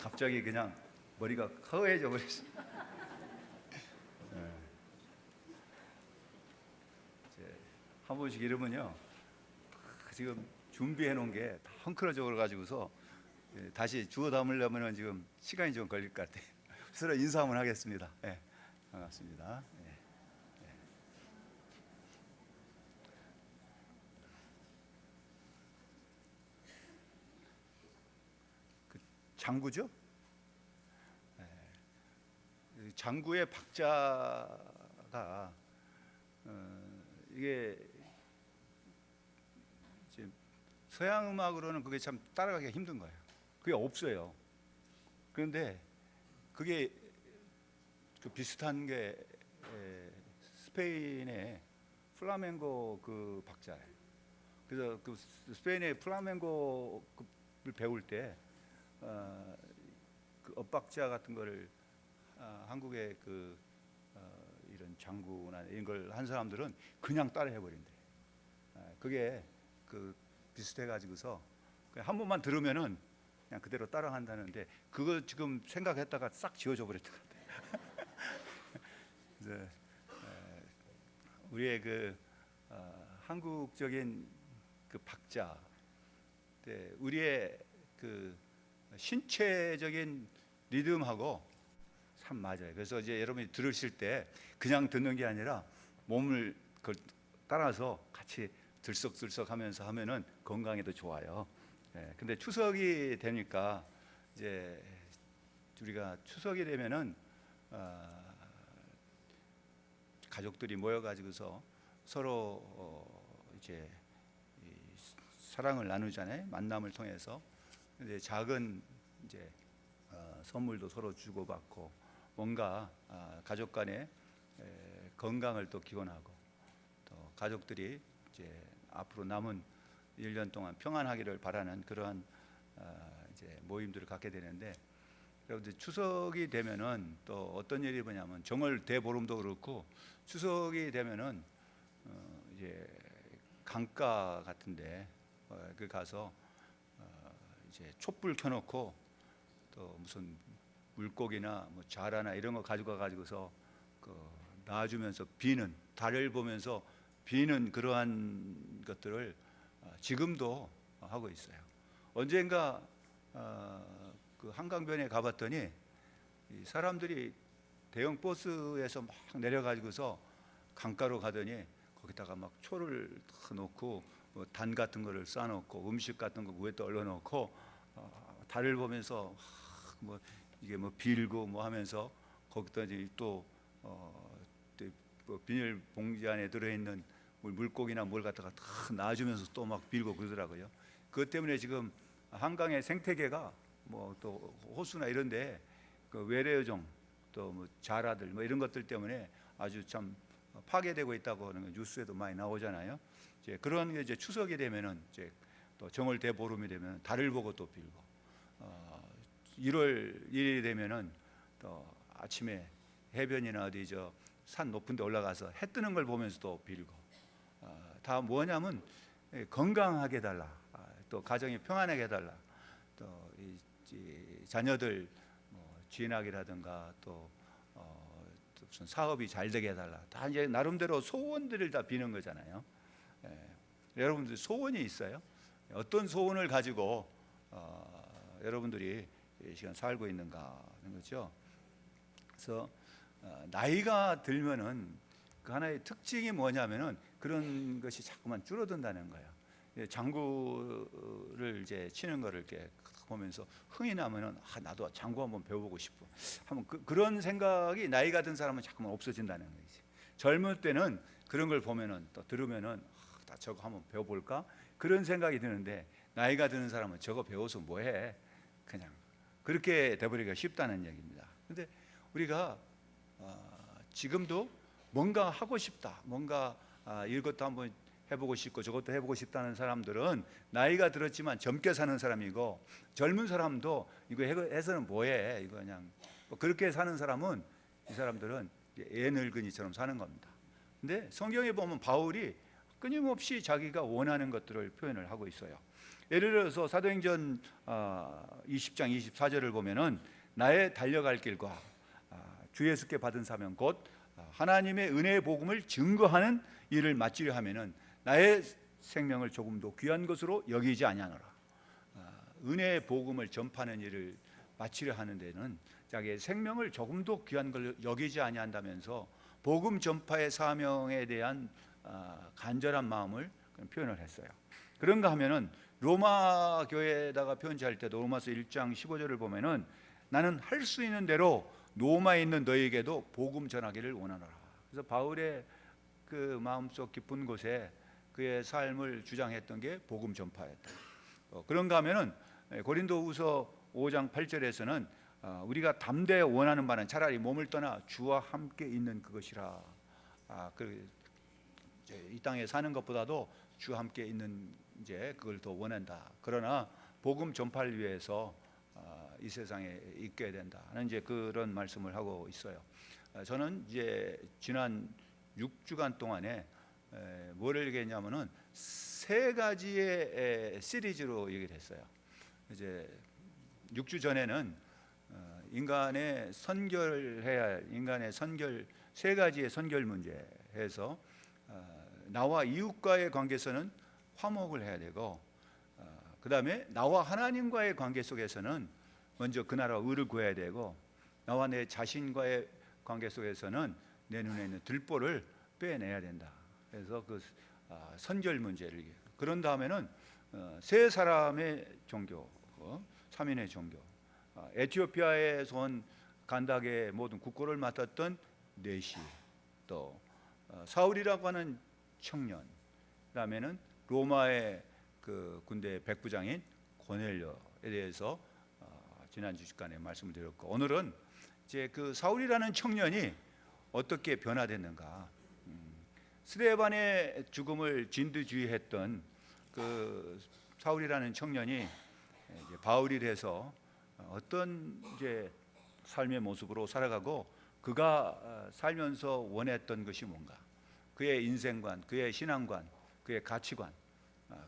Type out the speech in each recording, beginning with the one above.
갑자기 그냥 머리가 허해져 버렸어. 한 번씩 이러면요, 지금 준비해 놓은 게 다 헝클어져 가지고서 다시 주워 담으려면 지금 시간이 좀 걸릴 것 같아요. 서로 인사 한번 하겠습니다. 네, 반갑습니다. 네. 그 장구죠? 네. 장구의 박자가 이게 이제 서양 음악으로는 그게 참 따라가기가 힘든 거예요. 그게 없어요. 그런데 그게 그 비슷한 게 스페인의 플라멩고 그 박자예요. 그래서 그 스페인의 플라멩고를 배울 때 그 엇박자 같은 거를 한국의 그 이런 장구나 이런 걸 한 사람들은 그냥 따라 해버린대. 그게 그 비슷해 가지고서 한 번만 들으면은 그냥 그대로 따라 한다는데, 그거 지금 생각했다가 싹 지워져 버렸던 것 같아요. 그래서 우리의 그 한국적인 그 박자, 우리의 그 신체적인 리듬하고 참 맞아요. 그래서 이제 여러분이 들으실 때 그냥 듣는 게 아니라 몸을 그걸 따라서 같이 들썩들썩 하면서 하면은 건강에도 좋아요. 근데 추석이 되니까 이제 우리가 추석이 되면은 가족들이 모여 가지고서 서로 이제 사랑을 나누잖아요. 만남을 통해서. 이제 작은 이제 선물도 서로 주고받고, 뭔가 가족 간의 건강을 또 기원하고, 또 가족들이 이제 앞으로 남은 1년 동안 평안하기를 바라는 그러한 이제 모임들을 갖게 되는데, 여러분들 추석이 되면은 또 어떤 일이 뭐냐면, 정월 대보름도 그렇고 추석이 되면은 이제 강가 같은데 그 가서 이제 촛불 켜놓고 또 무슨 물고기나 뭐 자라나 이런 거 가지고 가지고서 그 놔주면서 비는, 달을 보면서 비는 그러한 것들을 지금도 하고 있어요. 언젠가 그 한강변에 가봤더니 이 사람들이 대형 버스에서 막 내려가지고서 강가로 가더니 거기다가 막 초를 놓고 뭐 단 같은 거를 쌓아놓고 음식 같은 거 위에 또 얼려놓고 달을 보면서 뭐 이게 뭐 빌고 뭐 하면서 거기다 또 뭐 비닐 봉지 안에 들어있는 물고기나 뭘 갖다가 다 놔주면서 또 막 빌고 그러더라고요. 그것 때문에 지금 한강의 생태계가 뭐 또 호수나 이런데 그 외래어종 또 뭐 자라들 뭐 이런 것들 때문에 아주 참 파괴되고 있다고 하는 뉴스에도 많이 나오잖아요. 이제 그런 게 이제 추석이 되면은 이제 또 정월 대보름이 되면 달을 보고 또 빌고, 1월 1일이 되면은 또 아침에 해변이나 어디 저 산 높은 데 올라가서 해 뜨는 걸 보면서 또 빌고, 다 뭐냐면 건강하게 해달라, 또 가정이 평안하게 해달라, 또 이 자녀들 뭐 진학이라든가 또 무슨 사업이 잘 되게 해달라, 다 이제 나름대로 소원들을 다 비는 거잖아요. 여러분들 소원이 있어요? 어떤 소원을 가지고 여러분들이 이 시간 살고 있는가 하는 거죠. 그래서 나이가 들면은 그 하나의 특징이 뭐냐면은 그런 것이 자꾸만 줄어든다는 거예요. 장구를 이제 치는 거를 이렇게 보면서 흥이 나면은 나도 장구 한번 배워보고 싶어. 한번 그런 생각이 나이가 든 사람은 자꾸만 없어진다는 거지. 젊을 때는 그런 걸 보면은 또 들으면은 나 저거 한번 배워볼까? 그런 생각이 드는데, 나이가 드는 사람은 저거 배워서 뭐해? 그냥 그렇게 돼버리기가 쉽다는 얘기입니다. 근데 우리가 지금도 뭔가 하고 싶다, 뭔가 이것도 한번 해보고 싶고 저것도 해보고 싶다는 사람들은 나이가 들었지만 젊게 사는 사람이고, 젊은 사람도 이거 해서는 뭐해? 이거 그냥 그렇게 사는 사람은, 이 사람들은 애 늙은이처럼 사는 겁니다. 근데 성경에 보면 바울이 끊임없이 자기가 원하는 것들을 표현을 하고 있어요. 예를 들어서 사도행전 20장 24절을 보면은 나의 달려갈 길과 주 예수께 받은 사명 곧 하나님의 은혜의 복음을 증거하는 일을 마치려 하면은 나의 생명을 조금도 귀한 것으로 여기지 아니하노라. 은혜의 복음을 전파하는 일을 마치려 하는 데는 자기의 생명을 조금도 귀한 걸 여기지 아니한다면서 복음 전파의 사명에 대한 간절한 마음을 표현을 했어요. 그런가 하면은 로마 교회에다가 편지할 때도 로마서 1장 15절을 보면은 나는 할 수 있는 대로 로마에 있는 너에게도 복음 전하기를 원하노라. 그래서 바울의 그 마음속 깊은 곳에 그의 삶을 주장했던 게 복음 전파였다. 그런가 하면은 고린도후서 5장 8절에서는 우리가 담대히 원하는 바는 차라리 몸을 떠나 주와 함께 있는 그것이라. 이 땅에 사는 것보다도 주와 함께 있는 이제 그걸 더 원한다. 그러나 복음 전파를 위해서 이 세상에 있게 된다는 이제 그런 말씀을 하고 있어요. 저는 이제 지난 6주간 동안에 뭐를 얘기했냐면은 세 가지의 시리즈로 얘기를 했어요. 이제 6주 전에는 인간의 선결해야 할 인간의 선결 세 가지의 선결 문제 해서 나와 이웃과의 관계에서는 화목을 해야 되고 그 다음에 나와 하나님과의 관계 속에서는 먼저 그 나라 의를 구해야 되고 나와 내 자신과의 관계 속에서는 내 눈에 있는 들보를 빼내야 된다. 그래서 그 선결 문제를 그런 다음에는 세 사람의 종교, 삼인의 종교, 에티오피아에서 온 간닥의 모든 국고를 맡았던 네시, 또 사울이라고 하는 청년, 그다음에는 로마의 그 군대 백부장인 고넬료에 대해서 지난 주간에 말씀을 드렸고 오늘은 이제 그 사울이라는 청년이 어떻게 변화됐는가, 스데반의 죽음을 진두지휘했던 그 사울이라는 청년이 이제 바울이 돼서 어떤 이제 삶의 모습으로 살아가고 그가 살면서 원했던 것이 뭔가, 그의 인생관, 그의 신앙관, 그의 가치관,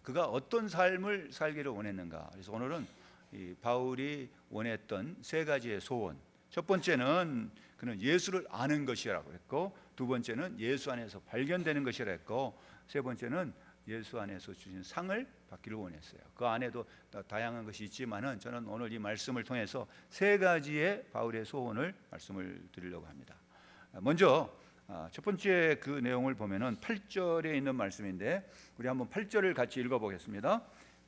그가 어떤 삶을 살기를 원했는가. 그래서 오늘은 이 바울이 원했던 세 가지의 소원. 첫 번째는 그는 예수를 아는 것이라고 했고, 두 번째는 예수 안에서 발견되는 것이라 했고, 세 번째는 예수 안에서 주신 상을 받기를 원했어요. 그 안에도 다양한 것이 있지만은 저는 오늘 이 말씀을 통해서 세 가지의 바울의 소원을 말씀을 드리려고 합니다. 먼저 첫 번째 그 내용을 보면은 8절에 있는 말씀인데 우리 한번 8절을 같이 읽어보겠습니다.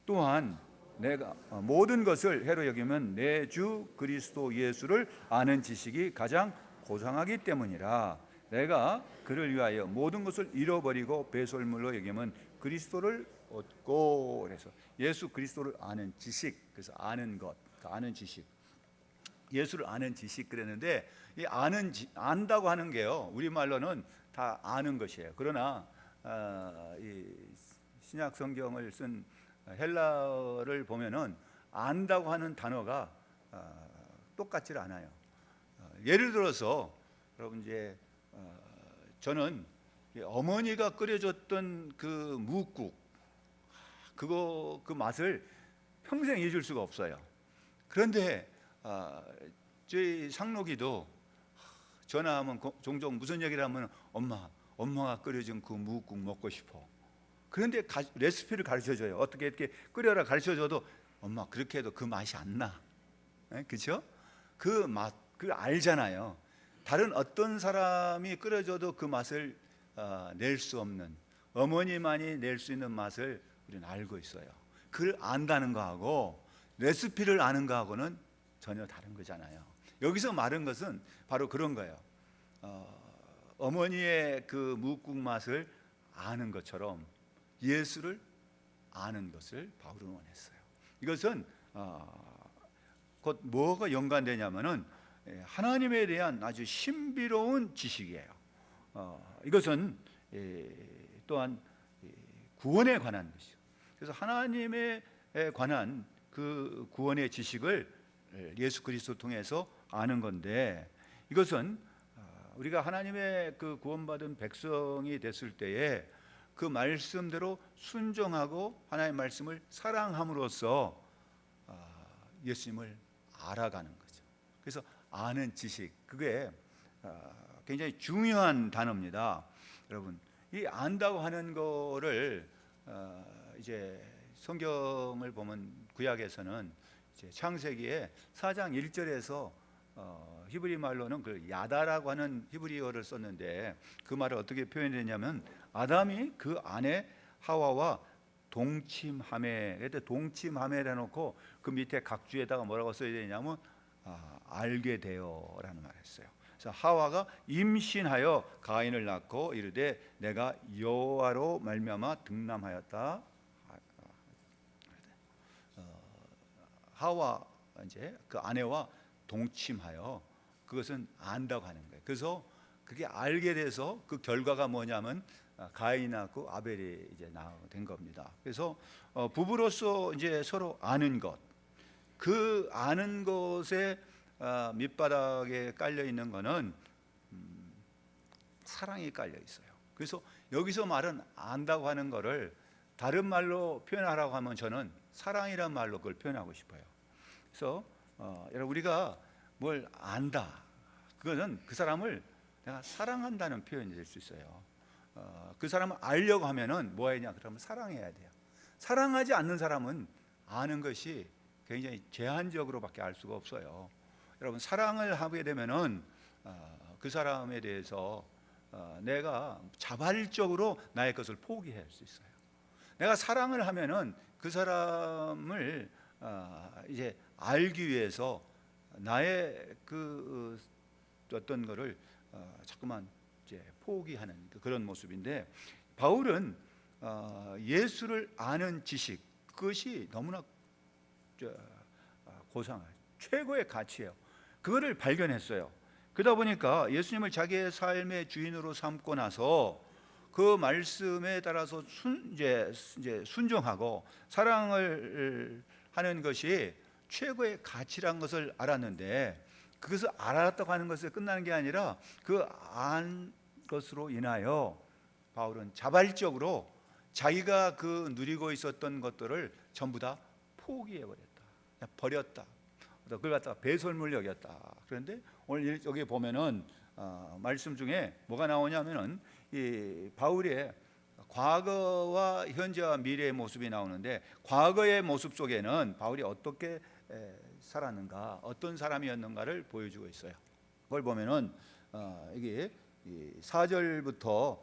또한 내가 모든 것을 해로 여기면 내 주 그리스도 예수를 아는 지식이 가장 고상하기 때문이라. 내가 그를 위하여 모든 것을 잃어버리고 배설물로 여기면 그리스도를 얻고. 그래서 예수 그리스도를 아는 지식, 그래서 아는 것, 아는 지식, 예수를 아는 지식 그랬는데 이 안다고 하는 게요, 우리 말로는 다 아는 것이에요. 그러나 이 신약 성경을 쓴 헬라어를 보면은 안다고 하는 단어가 똑같지 않아요. 예를 들어서 여러분 이제 저는 어머니가 끓여줬던 그 무국, 그 맛을 평생 잊을 수가 없어요. 그런데 저희 상록이도 전화하면 종종 무슨 얘기를 하면 엄마가 끓여준 그 무국 먹고 싶어. 그런데 레시피를 가르쳐줘요. 어떻게 이렇게 끓여라 가르쳐줘도 엄마 그렇게 해도 그 맛이 안 나. 그렇죠? 그 맛, 그 알잖아요. 다른 어떤 사람이 끓여줘도 그 맛을 낼 수 없는, 어머니만이 낼 수 있는 맛을 우리는 알고 있어요. 그걸 안다는 거하고 레시피를 아는 거하고는 전혀 다른 거잖아요. 여기서 말한 것은 바로 그런 거예요. 어머니의 그 묵국 맛을 아는 것처럼 예수를 아는 것을 바울은 원했어요. 이것은 곧 뭐가 연관되냐면은 하나님에 대한 아주 신비로운 지식이에요. 이것은 또한 구원에 관한 것이죠. 그래서 하나님에 관한 그 구원의 지식을 예수 그리스도 통해서 아는 건데, 이것은 우리가 하나님의 그 구원받은 백성이 됐을 때에 그 말씀대로 순종하고 하나님의 말씀을 사랑함으로써 예수님을 알아가는 거죠. 그래서 아는 지식, 그게 굉장히 중요한 단어입니다. 여러분, 이 안다고 하는 거를 이제 성경을 보면 구약에서는 이제 창세기에 4장 1절에서 히브리 말로는 그 야다라고 하는 히브리어를 썼는데, 그 말을 어떻게 표현했냐면 아담이 그 아내 하와와 동침하매, 그때 동침하매라 놓고 그 밑에 각주에다가 뭐라고 써야 되냐면 알게 되어라는 말을 했어요. 그래서 하와가 임신하여 가인을 낳고 이르되 내가 여호와로 말미암아 등남하였다. 하와 이제 그 아내와 동침하여, 그것은 안다고 하는 거예요. 그래서 그게 알게 돼서 그 결과가 뭐냐면 가인이 낳고 아벨이 이제 된 겁니다. 그래서 부부로서 이제 서로 아는 것, 그 아는 것에 밑바닥에 깔려 있는 거는 사랑이 깔려 있어요. 그래서 여기서 말은 안다고 하는 거를 다른 말로 표현하라고 하면 저는 사랑이란 말로 그걸 표현하고 싶어요. 그래서 여러분, 우리가 뭘 안다, 그거는 그 사람을 내가 사랑한다는 표현이 될 수 있어요. 그 사람을 알려고 하면은 뭐 해야 되냐? 그러면 사랑해야 돼요. 사랑하지 않는 사람은 아는 것이 굉장히 제한적으로밖에 알 수가 없어요. 여러분, 사랑을 하게 되면은 그 사람에 대해서 내가 자발적으로 나의 것을 포기할 수 있어요. 내가 사랑을 하면은 그 사람을 이제 알기 위해서 나의 그 어떤 거를 자꾸만 이제 포기하는 그런 모습인데, 바울은 예수를 아는 지식, 그것이 너무나 고상한 최고의 가치예요. 그거를 발견했어요. 그러다 보니까 예수님을 자기의 삶의 주인으로 삼고 나서 그 말씀에 따라서 이제 순종하고 사랑을 하는 것이 최고의 가치란 것을 알았는데, 그것을 알았다고 하는 것에 끝나는 게 아니라 그 안 것으로 인하여 바울은 자발적으로 자기가 그 누리고 있었던 것들을 전부 다 포기해 버렸다, 버렸다, 그걸 갖다가 배설물 여겼다. 그런데 오늘 여기 보면은 말씀 중에 뭐가 나오냐면은 이 바울의 과거와 현재와 미래의 모습이 나오는데, 과거의 모습 속에는 바울이 어떻게 살았는가, 어떤 사람이었는가를 보여주고 있어요. 그걸 보면은 이게 4절부터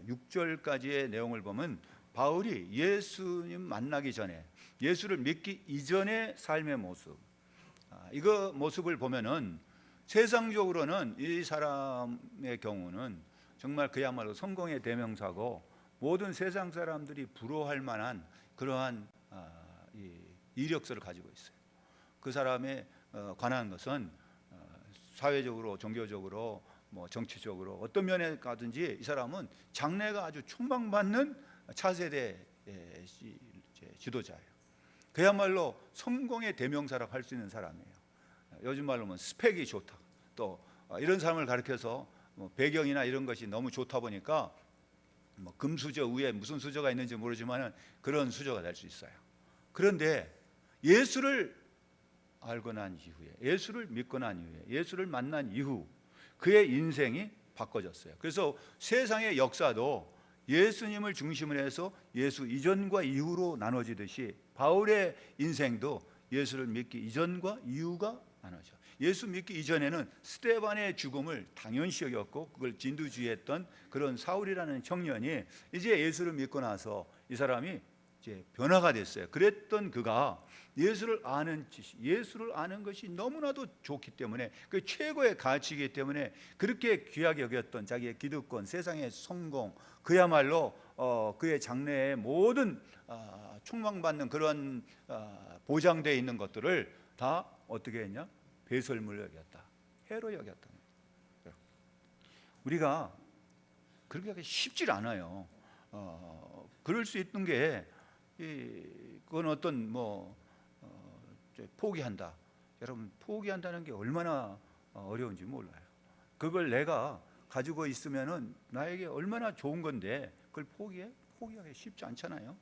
6절까지의 내용을 보면 바울이 예수님 만나기 전에, 예수를 믿기 이전의 삶의 모습, 이거 모습을 보면은 세상적으로는 이 사람의 경우는 정말 그야말로 성공의 대명사고 모든 세상 사람들이 부러워할 만한 그러한 이력서를 가지고 있어요. 그 사람에 관한 것은 사회적으로, 종교적으로, 뭐 정치적으로 어떤 면에 가든지 이 사람은 장래가 아주 촉망받는 차세대 지도자예요. 그야말로 성공의 대명사라고 할 수 있는 사람이에요. 요즘 말로 하면 스펙이 좋다, 또 이런 사람을 가리켜서 배경이나 이런 것이 너무 좋다 보니까 뭐 금수저 위에 무슨 수저가 있는지 모르지만 그런 수저가 될 수 있어요. 그런데 예수를 알고 난 이후에, 예수를 믿고 난 이후에, 예수를 만난 이후 그의 인생이 바꿔졌어요. 그래서 세상의 역사도 예수님을 중심으로 해서 예수 이전과 이후로 나눠지듯이 바울의 인생도 예수를 믿기 이전과 이후가 나눠져. 예수 믿기 이전에는 스데반의 죽음을 당연시 여겼고 그걸 진두지휘했던 그런 사울이라는 청년이 이제 예수를 믿고 나서 이 사람이 이제 변화가 됐어요. 그랬던 그가 예수를 아는 지식, 예수를 아는 것이 너무나도 좋기 때문에, 그 최고의 가치이기 때문에 그렇게 귀하게 여겼던 자기의 기득권, 세상의 성공, 그야말로 그의 장래의 모든 촉망받는 그런 보장되어 있는 것들을 다 어떻게 했냐? 배설물로 여겼다, 해로 여겼다. 우리가 그렇게 하기 쉽지 않아요. 그럴 수 있는 게 그건 어떤 포기한다. 여러분, 포기한다는 게 얼마나 어려운지 몰라요. 그걸 내가 가지고 있으면은 나에게 얼마나 좋은 건데 그걸 포기하기 쉽지 않잖아요.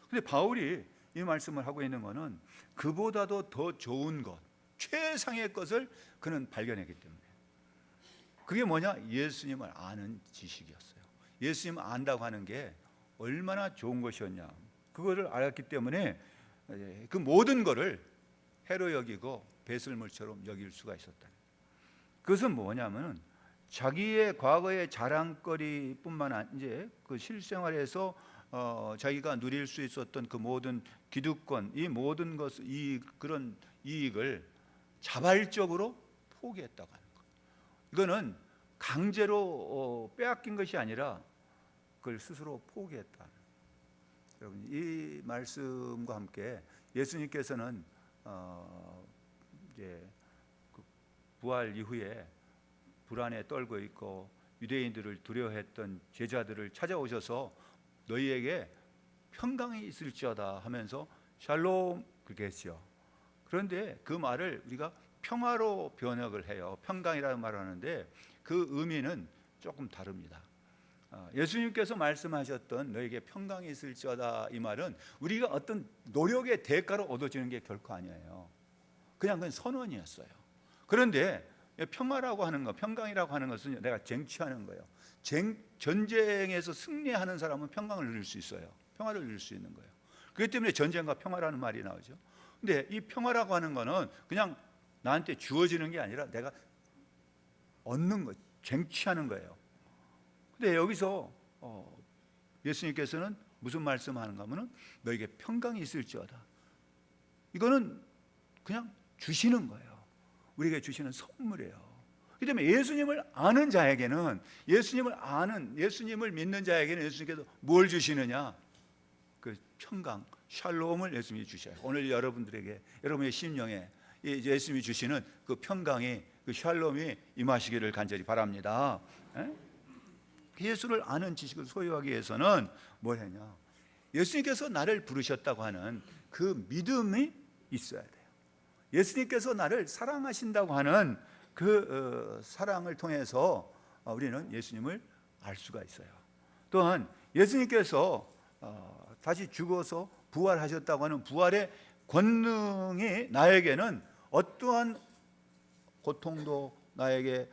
근데 바울이 이 말씀을 하고 있는 것은 그보다도 더 좋은 것, 최상의 것을 그는 발견했기 때문에. 그게 뭐냐? 예수님을 아는 지식이었어요. 예수님을 안다고 하는 게 얼마나 좋은 것이었냐, 그거를 알았기 때문에 그 모든 것을 해로 여기고 배설물처럼 여길 수가 있었다. 그것은 뭐냐면 자기의 과거의 자랑거리뿐만 아니라 그 실생활에서 자기가 누릴 수 있었던 그 모든 기득권, 이 모든 것, 그런 이익을 자발적으로 포기했다고 하는 것. 이거는 강제로 빼앗긴 것이 아니라 그걸 스스로 포기했다. 여러분, 이 말씀과 함께 예수님께서는 이제 그 부활 이후에 불안에 떨고 있고 유대인들을 두려워했던 제자들을 찾아오셔서 너희에게 평강이 있을지어다 하면서 샬롬 그렇게 했죠. 그런데 그 말을 우리가 평화로 번역을 해요. 평강이라는 말을 하는데 그 의미는 조금 다릅니다. 예수님께서 말씀하셨던 너에게 평강이 있을지어다, 이 말은 우리가 어떤 노력의 대가로 얻어지는 게 결코 아니에요. 그냥 그건 선언이었어요. 그런데 평화라고 하는 것, 평강이라고 하는 것은 내가 쟁취하는 거예요. 전쟁에서 승리하는 사람은 평강을 누릴 수 있어요. 평화를 누릴 수 있는 거예요. 그렇기 때문에 전쟁과 평화라는 말이 나오죠. 근데 이 평화라고 하는 거는 그냥 나한테 주어지는 게 아니라 내가 얻는 것, 쟁취하는 거예요. 근데 여기서 예수님께서는 무슨 말씀하는가 하면은 너에게 평강이 있을지어다. 이거는 그냥 주시는 거예요. 우리에게 주시는 선물이에요. 그렇기 때문에 예수님을 아는 자에게는, 예수님을 믿는 자에게는 예수님께서 뭘 주시느냐? 그 평강, 샬롬을 예수님이 주셔요. 오늘 여러분들에게, 여러분의 심령에 예수님이 주시는 그 평강이, 그 샬롬이 임하시기를 간절히 바랍니다. 예수를 아는 지식을 소유하기 위해서는 뭘 했냐? 예수님께서 나를 부르셨다고 하는 그 믿음이 있어야 돼요. 예수님께서 나를 사랑하신다고 하는 그 사랑을 통해서 우리는 예수님을 알 수가 있어요. 또한 예수님께서 다시 죽어서 부활하셨다고 하는 부활의 권능이 나에게는 어떠한 고통도 나에게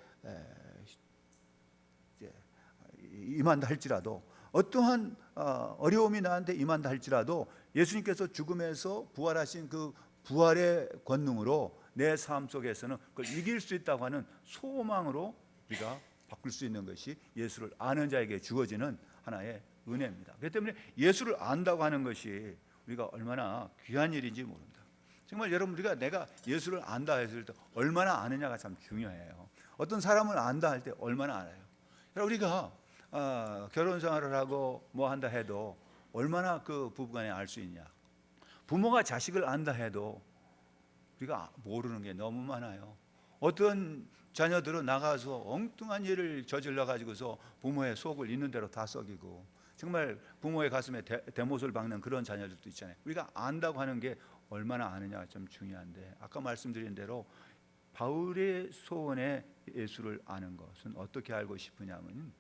임한다 할지라도, 어떠한 어려움이 나한테 임한다 할지라도 예수님께서 죽음에서 부활하신 그 부활의 권능으로 내 삶 속에서는 그걸 이길 수 있다고 하는 소망으로 우리가 바꿀 수 있는 것이 예수를 아는 자에게 주어지는 하나의 은혜입니다. 그렇기 때문에 예수를 안다고 하는 것이 우리가 얼마나 귀한 일인지 모릅니다. 정말 여러분, 우리가 내가 예수를 안다 했을 때 얼마나 아느냐가 참 중요해요. 어떤 사람을 안다 할 때 얼마나 알아요. 우리가 결혼 생활을 하고 뭐 한다 해도 얼마나 그 부부간에 알 수 있냐. 부모가 자식을 안다 해도 우리가 모르는 게 너무 많아요. 어떤 자녀들은 나가서 엉뚱한 일을 저질러 가지고서 부모의 속을 있는 대로 다 썩이고, 정말 부모의 가슴에 대못을 박는 그런 자녀들도 있잖아요. 우리가 안다고 하는 게 얼마나 아느냐가 좀 중요한데, 아까 말씀드린 대로 바울의 소원에 예수를 아는 것은 어떻게 알고 싶으냐면,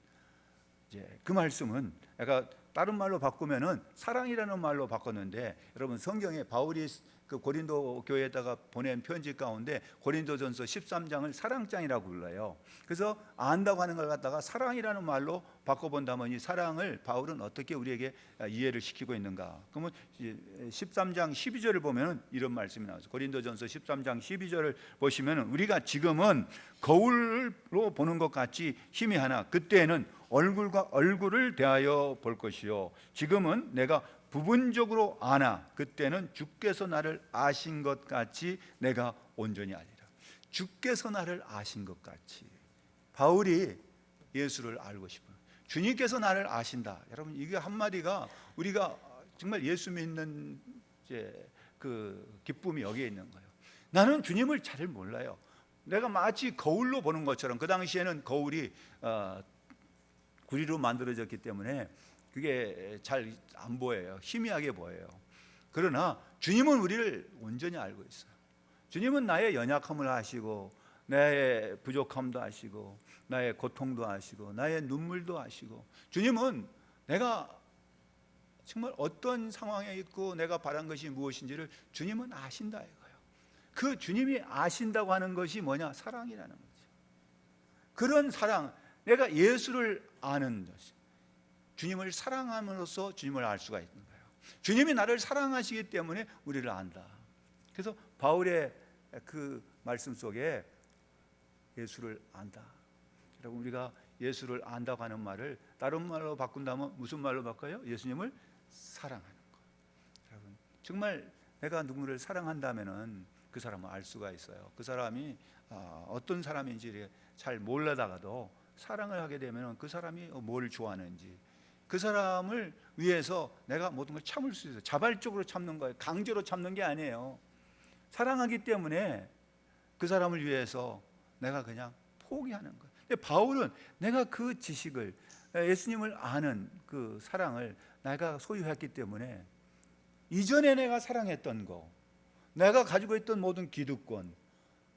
이제 그 말씀은 약간 다른 말로 바꾸면은 사랑이라는 말로 바꿨는데, 여러분 성경에 바울이 그 고린도 교회에다가 보낸 편지 가운데 고린도전서 13장을 사랑장이라고 불러요. 그래서 안다고 하는 걸 갖다가 사랑이라는 말로 바꿔본다면 이 사랑을 바울은 어떻게 우리에게 이해를 시키고 있는가? 그러면 13장 12절을 보면 이런 말씀이 나와요. 고린도전서 13장 12절을 보시면 우리가 지금은 거울로 보는 것 같이 희미하나 그때에는 얼굴과 얼굴을 대하여 볼 것이요, 지금은 내가 부분적으로 아나 그때는 주께서 나를 아신 것 같이 내가 온전히 알리라. 주께서 나를 아신 것 같이. 바울이 예수를 알고 싶어요. 주님께서 나를 아신다. 여러분, 이게 한마디가 우리가 정말 예수 믿는 그 기쁨이 여기에 있는 거예요. 나는 주님을 잘 몰라요. 내가 마치 거울로 보는 것처럼, 그 당시에는 거울이 구리로 만들어졌기 때문에 그게 잘 안 보여요. 희미하게 보여요. 그러나 주님은 우리를 온전히 알고 있어요. 주님은 나의 연약함을 아시고, 나의 부족함도 아시고, 나의 고통도 아시고, 나의 눈물도 아시고, 주님은 내가 정말 어떤 상황에 있고 내가 바란 것이 무엇인지를 주님은 아신다 이거예요. 그 주님이 아신다고 하는 것이 뭐냐? 사랑이라는 거죠. 그런 사랑, 내가 예수를 아는 것이, 주님을 사랑함으로써 주님을 알 수가 있는 거예요. 주님이 나를 사랑하시기 때문에 우리를 안다. 그래서 바울의 그 말씀 속에 예수를 안다. 여러분, 우리가 예수를 안다고 하는 말을 다른 말로 바꾼다면 무슨 말로 바꿔요? 예수님을 사랑하는 것. 여러분, 정말 내가 누구를 사랑한다면은 그 사람을 알 수가 있어요. 그 사람이 어떤 사람인지 잘 몰라다가도 사랑을 하게 되면 그 사람이 뭘 좋아하는지, 그 사람을 위해서 내가 모든 걸 참을 수 있어요. 자발적으로 참는 거예요. 강제로 참는 게 아니에요. 사랑하기 때문에 그 사람을 위해서 내가 그냥 포기하는 거예요. 근데 바울은 내가 그 지식을, 예수님을 아는 그 사랑을 내가 소유했기 때문에 이전에 내가 사랑했던 거, 내가 가지고 있던 모든 기득권,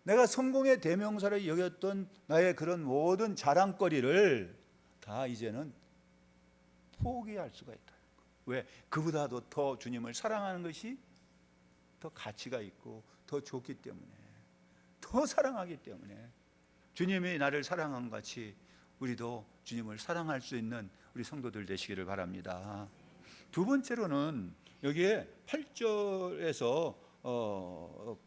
내가 성공의 대명사를 여겼던 나의 그런 모든 자랑거리를 다 이제는 포기할 수가 있다. 왜? 그보다도 더 주님을 사랑하는 것이 더 가치가 있고 더 좋기 때문에, 더 사랑하기 때문에, 주님이 나를 사랑한 같이 우리도 주님을 사랑할 수 있는 우리 성도들 되시기를 바랍니다. 두 번째로는 여기에 8절에서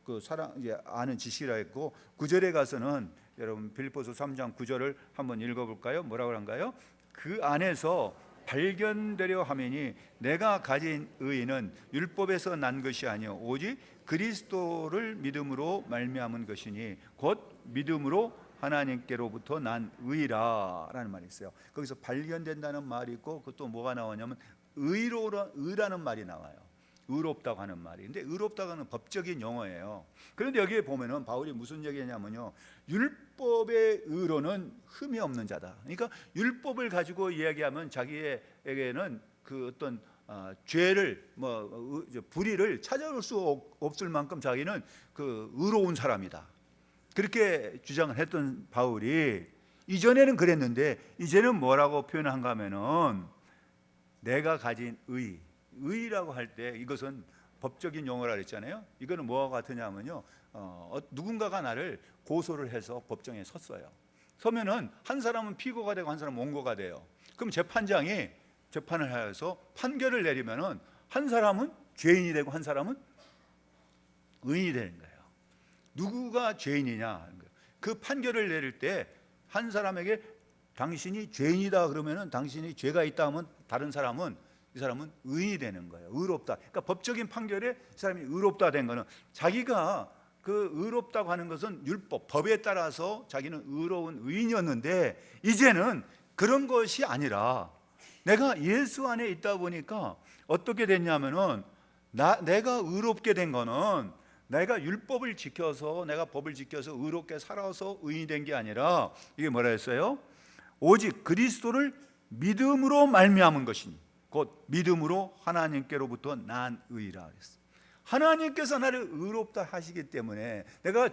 그 사랑, 이제 아는 지식이라 했고, 9절에 가서는 여러분 빌립보서 3장 9절을 한번 읽어볼까요? 뭐라고 한가요? 그 안에서 발견되려 하매니 내가 가진 의는 율법에서 난 것이 아니요 오직 그리스도를 믿음으로 말미암은 것이니 곧 믿음으로 하나님께로부터 난 의라라는 말이 있어요. 거기서 발견된다는 말이 있고, 그것도 뭐가 나오냐면 의라는 말이 나와요. 의롭다고 하는 말이. 근데 의롭다고 하는 법적인 용어예요. 그런데 여기에 보면은 바울이 무슨 얘기냐면요, 율법의 의로는 흠이 없는 자다. 그러니까 율법을 가지고 이야기하면 자기에게는 그 어떤 죄를 불의를 찾아올 수 없을 만큼 자기는 그 의로운 사람이다. 그렇게 주장을 했던 바울이 이전에는 그랬는데 이제는 뭐라고 표현한가 하면은 내가 가진 의라고 할 때 이것은 법적인 용어라 그랬잖아요. 이거는 뭐와 같으냐면요, 누군가가 나를 고소를 해서 법정에 섰어요. 서면은 한 사람은 피고가 되고 한 사람은 원고가 돼요. 그럼 재판장이 재판을 하여서 판결을 내리면은 한 사람은 죄인이 되고 한 사람은 의인이 되는 거예요. 누구가 죄인이냐, 그 판결을 내릴 때 한 사람에게 당신이 죄인이다 그러면은, 당신이 죄가 있다 하면 다른 사람은, 이 사람은 의인이 되는 거예요. 의롭다. 그러니까 법적인 판결에 이 사람이 의롭다 된 거는 자기가 그 의롭다고 하는 것은 율법, 법에 따라서 자기는 의로운 의인이었는데 이제는 그런 것이 아니라 내가 예수 안에 있다 보니까 어떻게 됐냐면은 내가 의롭게 된 거는 내가 율법을 지켜서, 내가 법을 지켜서 의롭게 살아서 의인이 된 게 아니라, 이게 뭐라 했어요? 오직 그리스도를 믿음으로 말미암은 것이니 곧 믿음으로 하나님께로부터 난 의라 그랬어요. 하나님께서 나를 의롭다 하시기 때문에 내가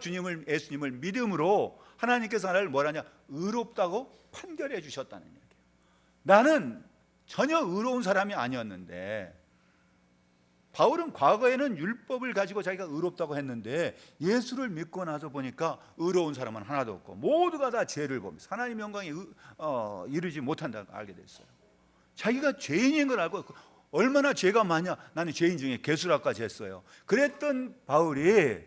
예수님을 믿음으로 하나님께서 나를 뭐라냐, 의롭다고 판결해 주셨다는 얘기예요. 나는 전혀 의로운 사람이 아니었는데, 바울은 과거에는 율법을 가지고 자기가 의롭다고 했는데 예수를 믿고 나서 보니까 의로운 사람은 하나도 없고 모두가 다 죄를 범해서 하나님 영광에 이르지 못한다고 알게 됐어요. 자기가 죄인인 걸 알고 얼마나 죄가 많냐, 나는 죄인 중에 개수라까지 했어요. 그랬던 바울이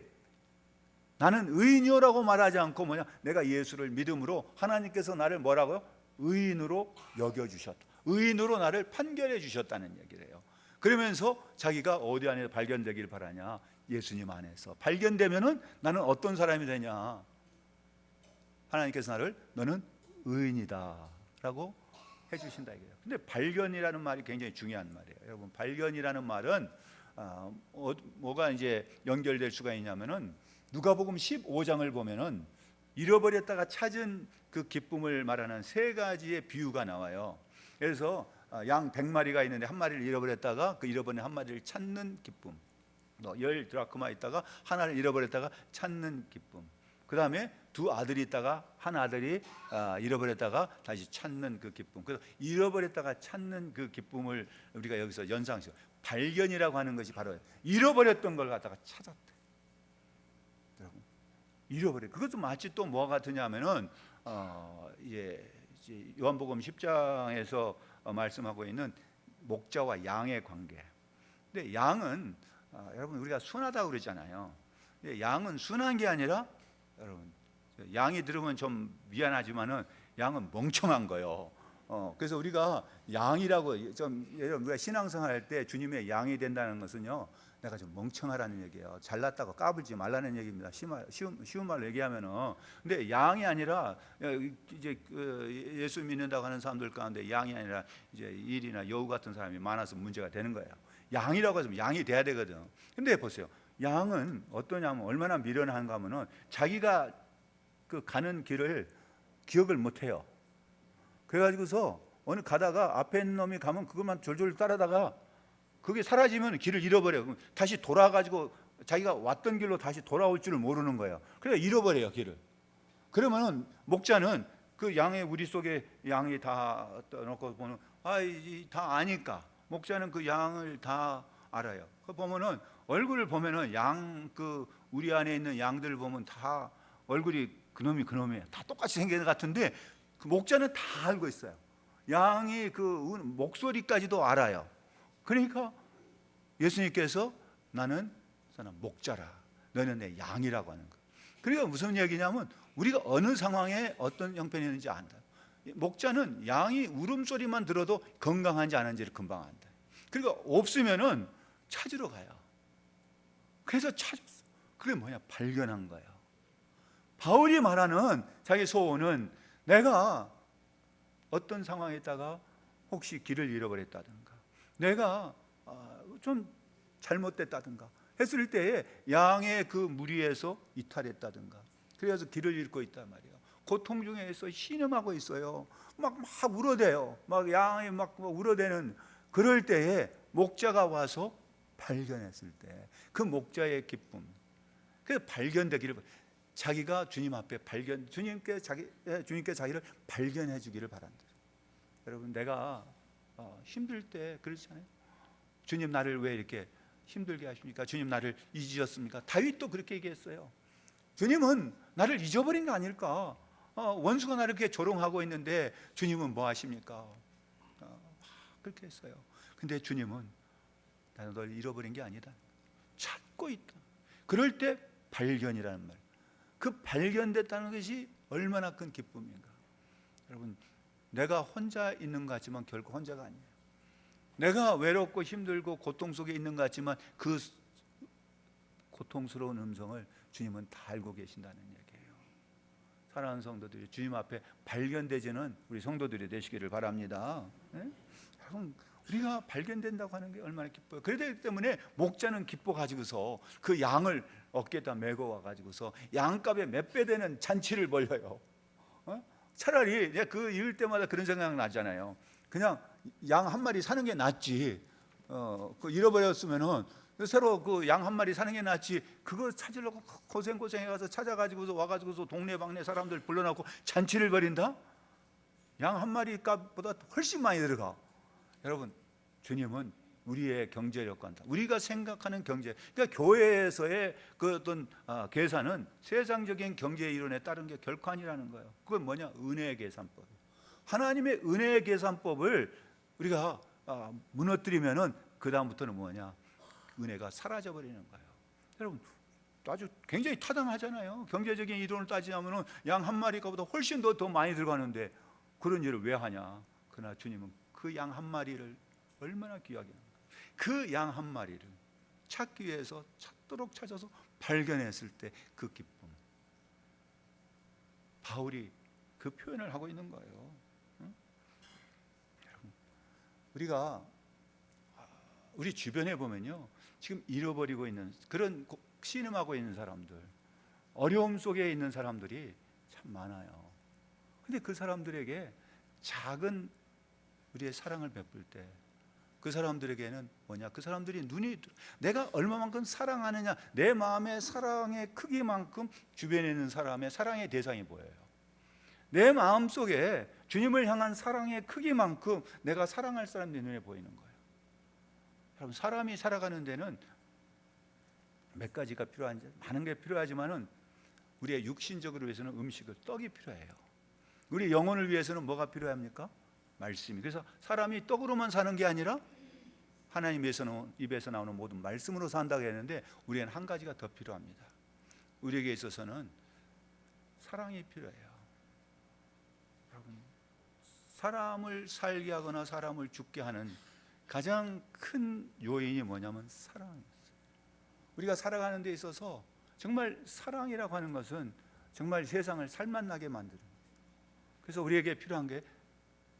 나는 의인이라고 말하지 않고 내가 예수를 믿음으로 하나님께서 나를 뭐라고요? 의인으로 여겨주셨다. 의인으로 나를 판결해 주셨다는 얘기를 해요. 그러면서 자기가 어디 안에 발견되길 바라냐, 예수님 안에서 발견되면은 나는 어떤 사람이 되냐, 하나님께서 나를 너는 의인이다 라고 해주신다 이거예요. 근데 발견이라는 말이 굉장히 중요한 말이에요. 여러분, 발견이라는 말은 뭐가 이제 연결될 수가 있냐면은 누가복음 15장을 보면은 잃어버렸다가 찾은 그 기쁨을 말하는 세 가지의 비유가 나와요. 그래서 양 100마리가 있는데 한 마리를 잃어버렸다가 그 잃어버린 한 마리를 찾는 기쁨, 10 드라크마 있다가 하나를 잃어버렸다가 찾는 기쁨, 그 다음에 두 아들이 있다가 한 아들이 잃어버렸다가 다시 찾는 그 기쁨. 그래서 잃어버렸다가 찾는 그 기쁨을 우리가 여기서 연상시켜. 발견이라고 하는 것이 바로 잃어버렸던 걸 갖다가 찾았대. 여러분, 잃어버려. 그것도 마치 또 뭐가 같으냐면은 이제 요한복음 10장에서 말씀하고 있는 목자와 양의 관계. 근데 양은 여러분 우리가 순하다고 그러잖아요. 근데 양은 순한 게 아니라 여러분 양이 들으면 좀 미안하지만은 양은 멍청한 거예요. 그래서 우리가 양이라고 좀 우리가 신앙생활 할 때 주님의 양이 된다는 것은요, 내가 좀 멍청하라는 얘기예요. 잘났다고 까불지 말라는 얘기입니다. 쉬운 말로 얘기하면은. 근데 양이 아니라 이제 예수 믿는다고 하는 사람들 가운데 양이 아니라 이제 일이나 여우 같은 사람이 많아서 문제가 되는 거예요. 양이라고 하면 양이 돼야 되거든. 근데 보세요. 양은 어떠냐면 얼마나 미련한가 하면은 자기가 그 가는 길을 기억을 못 해요. 그래가지고서 어느 가다가 앞에 있는 놈이 가면 그것만 졸졸 따라다가 그게 사라지면 길을 잃어버려요. 그럼 다시 돌아가지고 자기가 왔던 길로 다시 돌아올 줄을 모르는 거예요. 그래서 잃어버려요, 길을. 그러면은 목자는 그 양의 우리 속에 양이 다 떠놓고 보면 다 아니까 목자는 그 양을 다 알아요. 그 보면은 얼굴을 보면은 양 그 우리 안에 있는 양들을 보면 다 얼굴이 그놈이에요. 다 똑같이 생긴 것 같은데 그 목자는 다 알고 있어요. 양이 그 목소리까지도 알아요. 그러니까 예수님께서 나는 목자라, 너는 내 양이라고 하는 거예요. 그러니까 무슨 얘기냐면 우리가 어느 상황에 어떤 형편이 있는지 안다. 목자는 양이 울음소리만 들어도 건강한지 아닌지를 금방 안다. 그러니까 없으면은 찾으러 가요. 그래서 찾았어. 그게 뭐냐? 발견한 거예요. 바울이 말하는 자기 소원은 내가 어떤 상황에 있다가 혹시 길을 잃어버렸다든가 내가 좀 잘못됐다든가 했을 때에 양의 그 무리에서 이탈했다든가 그래서 길을 잃고 있단 말이에요. 고통 중에서 신음하고 있어요. 막 울어대요. 막 양이 막 울어대는 그럴 때에 목자가 와서 발견했을 때 그 목자의 기쁨, 그 발견되기를 자기가 주님 앞에 주님께 자기를 발견해 주기를 바란다. 여러분 내가 힘들 때 그렇잖아요. 주님 나를 왜 이렇게 힘들게 하십니까? 주님 나를 잊으셨습니까? 다윗도 그렇게 얘기했어요. 주님은 나를 잊어버린 거 아닐까? 원수가 나를 이렇게 조롱하고 있는데 주님은 뭐 하십니까? 그렇게 했어요. 근데 주님은 나는 널 잃어버린 게 아니다. 찾고 있다. 그럴 때 발견이라는 말. 그 발견됐다는 것이 얼마나 큰 기쁨인가. 여러분 내가 혼자 있는 것 같지만 결코 혼자가 아니에요. 내가 외롭고 힘들고 고통 속에 있는 것 같지만 그 고통스러운 음성을 주님은 다 알고 계신다는 얘기예요. 사랑하는 성도들이 주님 앞에 발견되지는 우리 성도들이 되시기를 바랍니다. 네? 여러분 우리가 발견된다고 하는 게 얼마나 기뻐요. 그렇기 때문에 목자는 기뻐 가지고서 그 양을 어깨에다 메고 와 가지고서 양값에 몇 배 되는 잔치를 벌여요. 차라리 내가 그 읽을 때마다 그런 생각 나잖아요. 그냥 양 한 마리 사는 게 낫지. 그 잃어버렸으면은 새로 그 양 한 마리 사는 게 낫지. 그거 찾으려고 고생해 가서 찾아가지고서 와가지고서 동네방네 사람들 불러놓고 잔치를 벌인다. 양 한 마리 값보다 훨씬 많이 들어가. 여러분 주님은 우리의 경제력과 우리가 생각하는 경제, 그러니까 교회에서의 그 어떤 계산은 세상적인 경제 이론에 따른 게 결코 아니라는 거예요. 그건 뭐냐? 은혜의 계산법. 하나님의 은혜의 계산법을 우리가 무너뜨리면은 그 다음부터는 뭐냐? 은혜가 사라져 버리는 거예요. 여러분 아주 굉장히 타당하잖아요. 경제적인 이론을 따지자면은 양 한 마리가보다 훨씬 더 많이 들어가는데 그런 일을 왜 하냐? 그러나 주님은 그 양 한 마리를 얼마나 귀하게 합니까? 그 양 한 마리를 찾기 위해서 찾도록 찾아서 발견했을 때 그 기쁨. 바울이 그 표현을 하고 있는 거예요. 응? 우리가 우리 주변에 보면요, 지금 잃어버리고 있는 그런 신음하고 있는 사람들, 어려움 속에 있는 사람들이 참 많아요. 근데 그 사람들에게 작은 우리의 사랑을 베풀 때 그 사람들에게는 뭐냐? 그 사람들이 내가 얼마만큼 사랑하느냐, 내 마음의 사랑의 크기만큼 주변에 있는 사람의 사랑의 대상이 보여요. 내 마음 속에 주님을 향한 사랑의 크기만큼 내가 사랑할 사람들이 눈에 보이는 거예요. 여러분, 사람이 살아가는 데는 몇 가지가 필요한지, 많은 게 필요하지만은 우리의 육신적으로 위해서는 음식을, 떡이 필요해요. 우리 영혼을 위해서는 뭐가 필요합니까? 말씀이. 그래서 사람이 떡으로만 사는 게 아니라 하나님 입에서 나오는 모든 말씀으로 산다고 했는데, 우리는 한 가지가 더 필요합니다. 우리에게 있어서는 사랑이 필요해요. 여러분, 사람을 살게 하거나 사람을 죽게 하는 가장 큰 요인이 뭐냐면 사랑이었어요. 우리가 살아가는 데 있어서 정말 사랑이라고 하는 것은 정말 세상을 살맛나게 만드는 거예요. 그래서 우리에게 필요한 게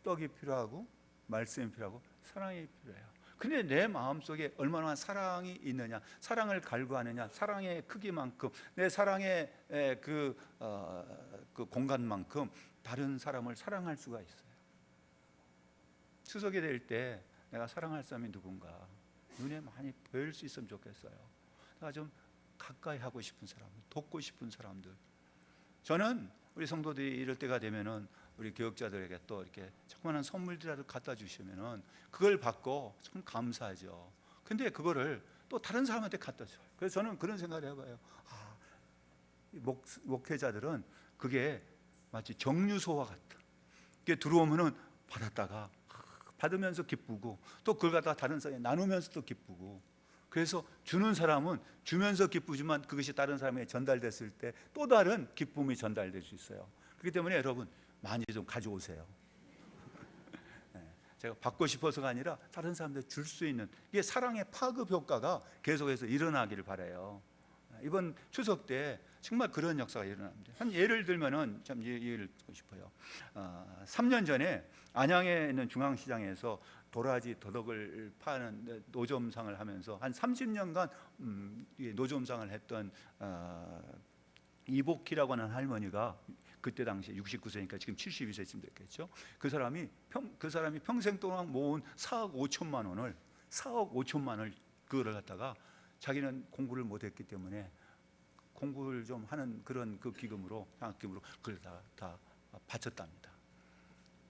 떡이 필요하고 말씀이 필요하고 사랑이 필요해요. 근데 내 마음속에 얼마나 사랑이 있느냐, 사랑을 갈구하느냐, 사랑의 크기만큼, 내 사랑의 그 공간만큼 다른 사람을 사랑할 수가 있어요. 추석이 될 때 내가 사랑할 사람이 누군가 눈에 많이 보일 수 있으면 좋겠어요. 내가 좀 가까이 하고 싶은 사람들, 돕고 싶은 사람들. 저는 우리 성도들이 이럴 때가 되면은 우리 교역자들에게 또 이렇게 조그마한 선물들이라도 갖다 주시면은 그걸 받고 참 감사하죠. 근데 그거를 또 다른 사람한테 갖다 줘요. 그래서 저는 그런 생각을 해봐요. 목회자들은 그게 마치 정류소와 같다. 이게 들어오면은 받았다가 받으면서 기쁘고, 또 그걸 갖다가 다른 사람에 나누면서도 기쁘고, 그래서 주는 사람은 주면서 기쁘지만 그것이 다른 사람에게 전달됐을 때 또 다른 기쁨이 전달될 수 있어요. 그렇기 때문에 여러분, 많이 좀 가져오세요. 제가 받고 싶어서가 아니라 다른 사람들 줄 수 있는, 이게 사랑의 파급 효과가 계속해서 일어나기를 바라요. 이번 추석 때 정말 그런 역사가 일어납니다. 한 예를 들면은 참 얘기를 듣고 싶어요. 3년 전에 안양에 있는 중앙시장에서 도라지 더덕을 파는 노점상을 하면서 한 30년간 노점상을 했던 이복희라고 하는 할머니가, 그때 당시에 69세니까 지금 72세쯤 됐겠죠. 그 사람이 평생 동안 모은 4억 5천만 원을 그거를 갖다가 자기는 공부를 못했기 때문에 공부를 좀 하는 그런 그 기금으로, 장학금으로 그걸 다 바쳤답니다.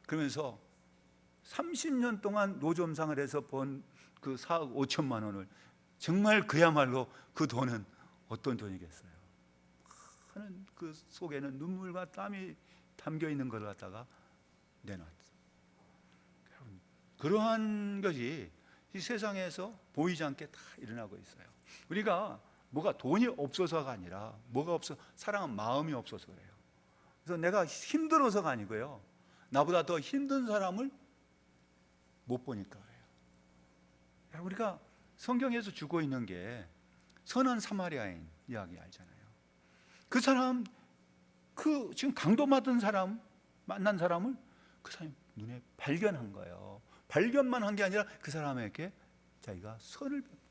그러면서 30년 동안 노점상을 해서 번 그 4억 5천만 원을, 정말 그야말로 그 돈은 어떤 돈이겠어요? 하는 그 속에는 눈물과 땀이 담겨 있는 걸 갖다가 내놨어요. 그러한 것이 이 세상에서 보이지 않게 다 일어나고 있어요. 우리가 뭐가 돈이 없어서가 아니라, 뭐가 없어, 사랑은 마음이 없어서 그래요. 그래서 내가 힘들어서가 아니고요, 나보다 더 힘든 사람을 못 보니까 그래요. 우리가 성경에서 주고 있는 게 선한 사마리아인 이야기 알잖아요. 그 사람, 그 지금 강도 맞은 사람, 만난 사람을 그 사람이 눈에 발견한 거예요. 발견만 한 게 아니라 그 사람에게 자기가 선을 베푼 거예요.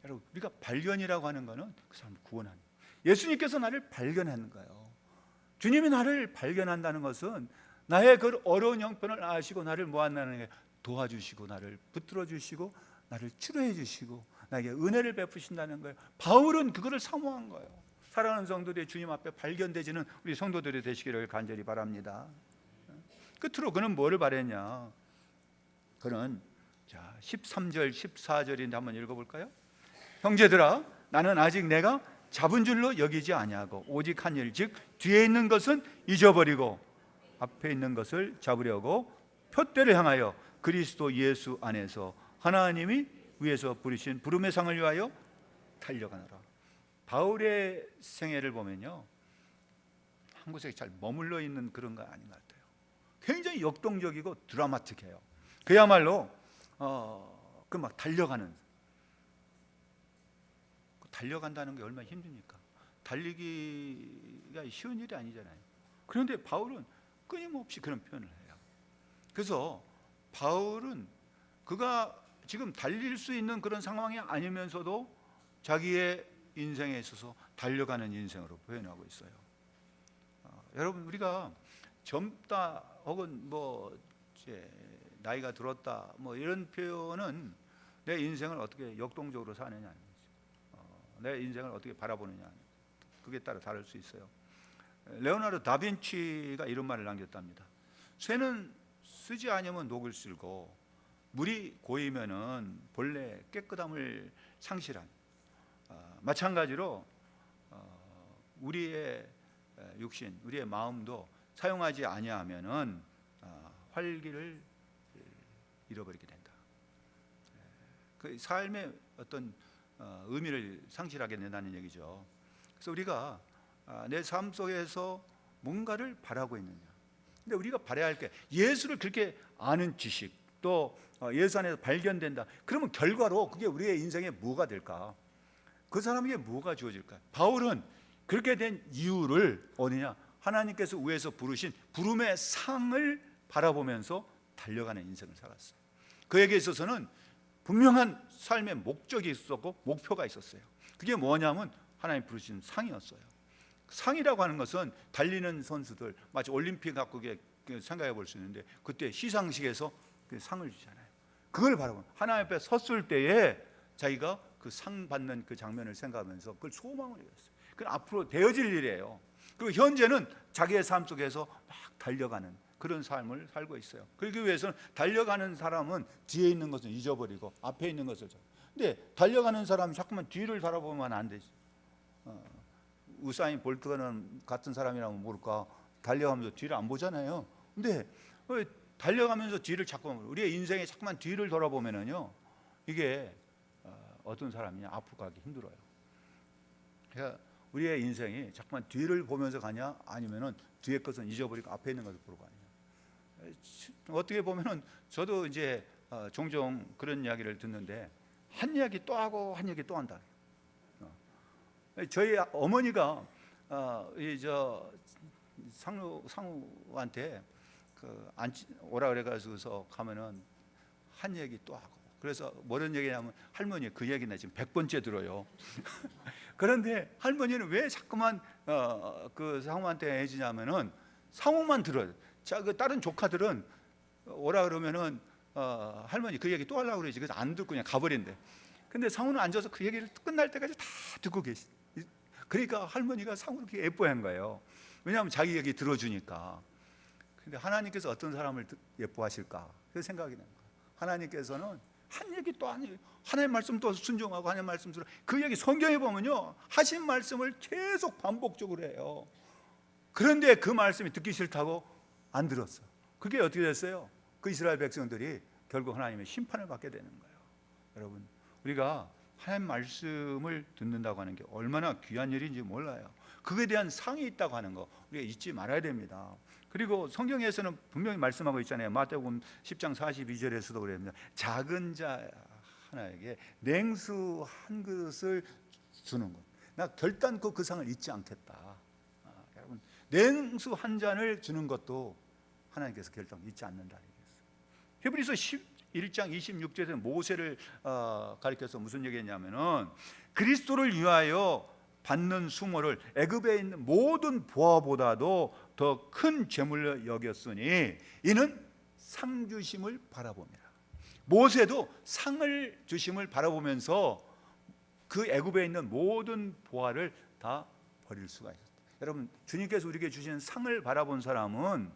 여러분, 우리가 발견이라고 하는 거는 그 사람을 구원하는 거예요. 예수님께서 나를 발견하는 거예요. 주님이 나를 발견한다는 것은 나의 그 어려운 형편을 아시고 나를 모아나는 게 도와주시고, 나를 붙들어 주시고, 나를 치료해 주시고, 나에게 은혜를 베푸신다는 거예요. 바울은 그거를 사모한 거예요. 사랑하는 성도들이 주님 앞에 발견되지는 우리 성도들이 되시기를 간절히 바랍니다. 끝으로 그는 뭐를 바랬냐? 그는 13절 14절인데 한번 읽어볼까요? 형제들아, 나는 아직 내가 잡은 줄로 여기지 아니하고 오직 한 일, 즉 뒤에 있는 것은 잊어버리고 앞에 있는 것을 잡으려고 표대를 향하여 그리스도 예수 안에서 하나님이 위에서 부르신 부름의 상을 위하여 달려가노라. 바울의 생애를 보면요, 한 곳에 잘 머물러 있는 그런 거 아닌 것 같아요. 굉장히 역동적이고 드라마틱해요. 그야말로 그 막 달려간다는 게 얼마나 힘듭니까? 달리기가 쉬운 일이 아니잖아요. 그런데 바울은 끊임없이 그런 표현을 해요. 그래서 바울은 그가 지금 달릴 수 있는 그런 상황이 아니면서도 자기의 인생에 있어서 달려가는 인생으로 표현하고 있어요. 여러분, 우리가 젊다 혹은 뭐 이제 나이가 들었다 뭐 이런 표현은 내 인생을 어떻게 역동적으로 사느냐, 내 인생을 어떻게 바라보느냐, 그게 따라 다를 수 있어요. 레오나르도 다빈치가 이런 말을 남겼답니다. 쇠는 쓰지 않으면 녹을 쓸고 물이 고이면은 본래 깨끗함을 상실한, 마찬가지로 우리의 육신, 우리의 마음도 사용하지 아니하면은 활기를 잃어버리게 된다. 그 삶의 어떤 의미를 상실하게 된다는 얘기죠. 그래서 우리가 내 삶 속에서 뭔가를 바라고 있느냐. 근데 우리가 바라야 할 게 예수를 그렇게 아는 지식, 또 예수 안에서 발견된다. 그러면 결과로 그게 우리의 인생에 뭐가 될까? 그 사람에게 뭐가 주어질까? 바울은 그렇게 된 이유를 어디냐? 하나님께서 위에서 부르신 부름의 상을 바라보면서 달려가는 인생을 살았어요. 그에게 있어서는 분명한 삶의 목적이 있었고 목표가 있었어요. 그게 뭐냐면 하나님 부르신 상이었어요. 상이라고 하는 것은 달리는 선수들, 마치 올림픽 갖고 생각해 볼 수 있는데, 그때 시상식에서 그 상을 주잖아요. 그걸 바라보면 하나님 앞에 섰을 때에 자기가 그 상 받는 그 장면을 생각하면서 그걸 소망을 했어요. 그건 앞으로 되어질 일이에요. 그리고 현재는 자기의 삶 속에서 막 달려가는 그런 삶을 살고 있어요. 그러기 위해서는 달려가는 사람은 뒤에 있는 것을 잊어버리고 앞에 있는 것을. 근데 달려가는 사람이 자꾸만 뒤를 바라보면 안 되지. 우사인 볼트는 같은 사람이라면 모를까, 달려가면서 뒤를 안 보잖아요. 근데 달려가면서 뒤를 자꾸만, 우리의 인생에 자꾸만 뒤를 돌아보면은요, 이게 어떤 사람이냐, 앞으로 가기 힘들어요. 그러니까 우리의 인생이 자꾸만 뒤를 보면서 가냐, 아니면은 뒤에 것은 잊어버리고 앞에 있는 것을 보러 가냐. 어떻게 보면은 저도 이제 종종 그런 이야기를 듣는데, 한 이야기 또 하고 한 이야기 또 한다. 저희 어머니가 상우한테 오라 그래가지고서 가면은 한 얘기 또 하고, 그래서 뭐런 얘기냐면 할머니 그 얘기나 지금 100번째 들어요. 그런데 할머니는 왜 자꾸만 그 상우한테 해주냐면은 상우만 들어요. 자, 그 다른 조카들은 오라 그러면은 할머니 그 얘기 또 하려고 그러지, 그래서 안 듣고 그냥 가버린대. 근데 상우는 앉아서 그 얘기를 끝날 때까지 다 듣고 계시. 그러니까 할머니가 상우를 그렇게 예뻐한 거예요. 왜냐하면 자기 얘기 들어주니까. 근데 하나님께서 어떤 사람을 예뻐하실까? 그 생각이 나는 거예요. 하나님께서는 한 얘기 또 한 얘기, 하나님 말씀 또 순종하고 하나님 말씀 들어. 그 얘기 성경에 보면요, 하신 말씀을 계속 반복적으로 해요. 그런데 그 말씀이 듣기 싫다고 안 들었어. 그게 어떻게 됐어요? 그 이스라엘 백성들이 결국 하나님의 심판을 받게 되는 거예요. 여러분, 우리가 하나님 말씀을 듣는다고 하는 게 얼마나 귀한 일인지 몰라요. 그에 대한 상이 있다고 하는 거 우리가 잊지 말아야 됩니다. 그리고 성경에서는 분명히 말씀하고 있잖아요. 마태복음 10장 42절에서도 그랬습니다. 작은 자 하나에게 냉수 한 그릇을 주는 것, 나 결단코 그 상을 잊지 않겠다. 여러분, 냉수 한 잔을 주는 것도 하나님께서 결단 잊지 않는다는 얘기였어요. 히브리서 1장 26절에서 모세를 가리켜서 무슨 얘기했냐면은, 그리스도를 위하여 받는 수모를 애굽에 있는 모든 보화보다도 더 큰 재물로 여겼으니 이는 상 주심을 바라봅니다. 모세도 상을 주심을 바라보면서 그 애굽에 있는 모든 보화를 다 버릴 수가 있었다. 여러분, 주님께서 우리에게 주신 상을 바라본 사람은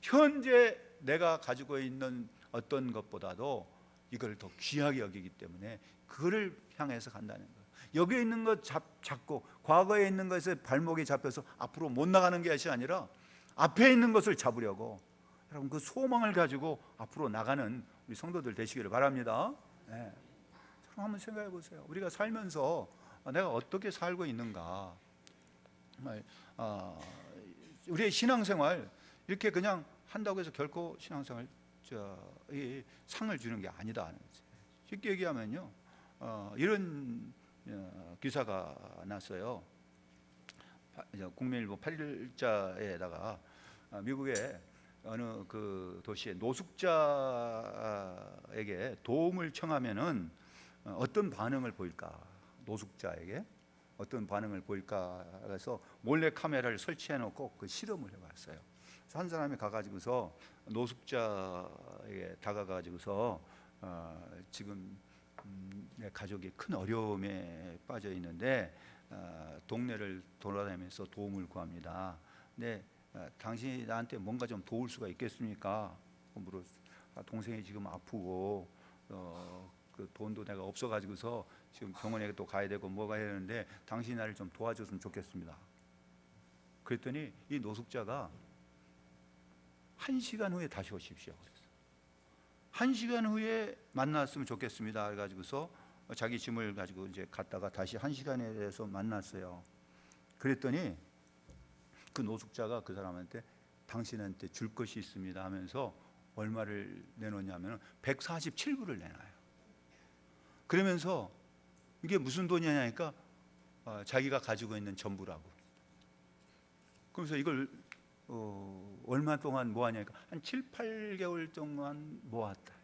현재 내가 가지고 있는 어떤 것보다도 이걸 더 귀하게 여기기 때문에 그를 향해서 간다는 거예요. 여기에 있는 것 잡고 과거에 있는 것에 발목이 잡혀서 앞으로 못 나가는 것이 아니라 앞에 있는 것을 잡으려고, 여러분, 그 소망을 가지고 앞으로 나가는 우리 성도들 되시기를 바랍니다. 네. 한번 생각해 보세요. 우리가 살면서 내가 어떻게 살고 있는가. 정말 우리의 신앙생활 이렇게 그냥 한다고 해서 결코 신앙생활 이 상을 주는 게 아니다 하는 거지. 쉽게 얘기하면요, 이런 기사가 났어요. 국민일보 8일자에다가 미국의 어느 그 도시의 노숙자에게 도움을 청하면은 어떤 반응을 보일까? 노숙자에게 어떤 반응을 보일까 해서 몰래 카메라를 설치해 놓고 그 실험을 해봤어요. 한 사람이 가가지고서 노숙자에게 다가가가지고서 지금 내 가족이 큰 어려움에 빠져 있는데 동네를 돌아다니면서 도움을 구합니다. 근데 당신이 나한테 뭔가 좀 도울 수가 있겠습니까? 동생이 지금 아프고 그 돈도 내가 없어가지고서 지금 병원에 또 가야 되고 뭐가 해야 되는데 당신이 나를 좀 도와줬으면 좋겠습니다. 그랬더니 이 노숙자가 1시간 후에 다시 오십시오. 1시간 후에 만났으면 좋겠습니다. 그래가지고서 자기 짐을 가지고 이제 갔다가 다시 1시간에 대해서 만났어요. 그랬더니 그 노숙자가 그 사람한테 당신한테 줄 것이 있습니다 하면서 얼마를 내놓냐면 147불을 내놔요. 그러면서 이게 무슨 돈이냐니까 자기가 가지고 있는 전부라고. 그래서 이걸 얼마 동안 모았냐니까 한 7, 8개월 동안 모았다.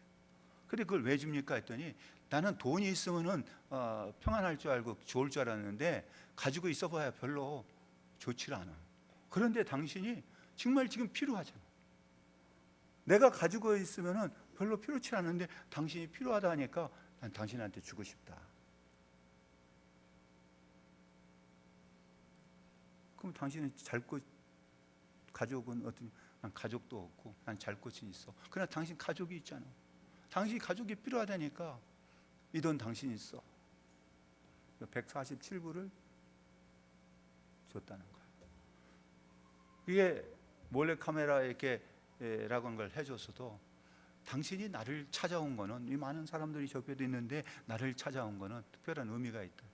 근데 그걸 왜 줍니까 했더니 나는 돈이 있으면은 평안할 줄 알고 좋을 줄 알았는데 가지고 있어봐야 별로 좋지 않아. 그런데 당신이 정말 지금 필요하잖아. 내가 가지고 있으면은 별로 필요치 않은데 당신이 필요하다 하니까 난 당신한테 주고 싶다. 그럼 당신은 잘 것 가족은 어떤 난 가족도 없고 난 잘 것이 있어. 그러나 당신 가족이 있잖아. 당신 가족이 필요하다니까 이 돈 당신이 있어. 147불을 줬다는 거야. 이게 몰래카메라에 이렇게 라고 한 걸 해줬어도 당신이 나를 찾아온 거는 이 많은 사람들이 접해도 있는데 나를 찾아온 거는 특별한 의미가 있다.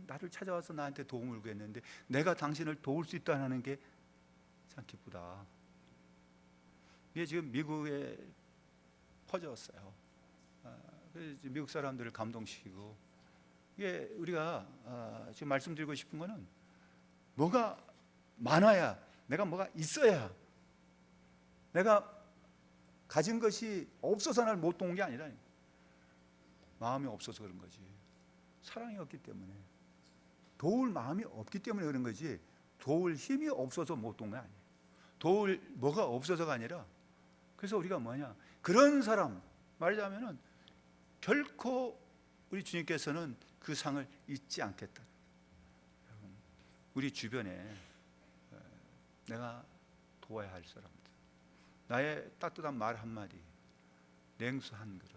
나를 찾아와서 나한테 도움을 구했는데 내가 당신을 도울 수 있다는 게 참 기쁘다. 이게 지금 미국에 퍼졌어요. 미국 사람들을 감동시키고 이게 우리가 지금 말씀드리고 싶은 거는 뭐가 많아야 내가 뭐가 있어야 내가 가진 것이 없어서 날 못 도운 게 아니라 마음이 없어서 그런 거지. 사랑이 없기 때문에 도울 마음이 없기 때문에 그런 거지 도울 힘이 없어서 못 도운 게 아니에요. 도울 뭐가 없어서가 아니라 그래서 우리가 뭐냐 그런 사람 말하자면은 결코 우리 주님께서는 그 상을 잊지 않겠다. 우리 주변에 내가 도와야 할 사람들 나의 따뜻한 말 한마디 냉수 한 그릇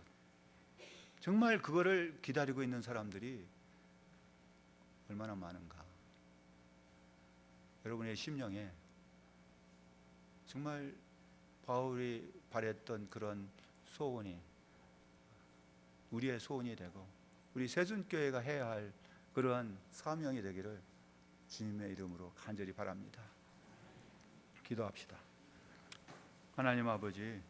정말 그거를 기다리고 있는 사람들이 얼마나 많은가. 여러분의 심령에 정말 바울이 바랬던 그런 소원이 우리의 소원이 되고 우리 새순교회가 해야 할 그러한 사명이 되기를 주님의 이름으로 간절히 바랍니다. 기도합시다. 하나님 아버지,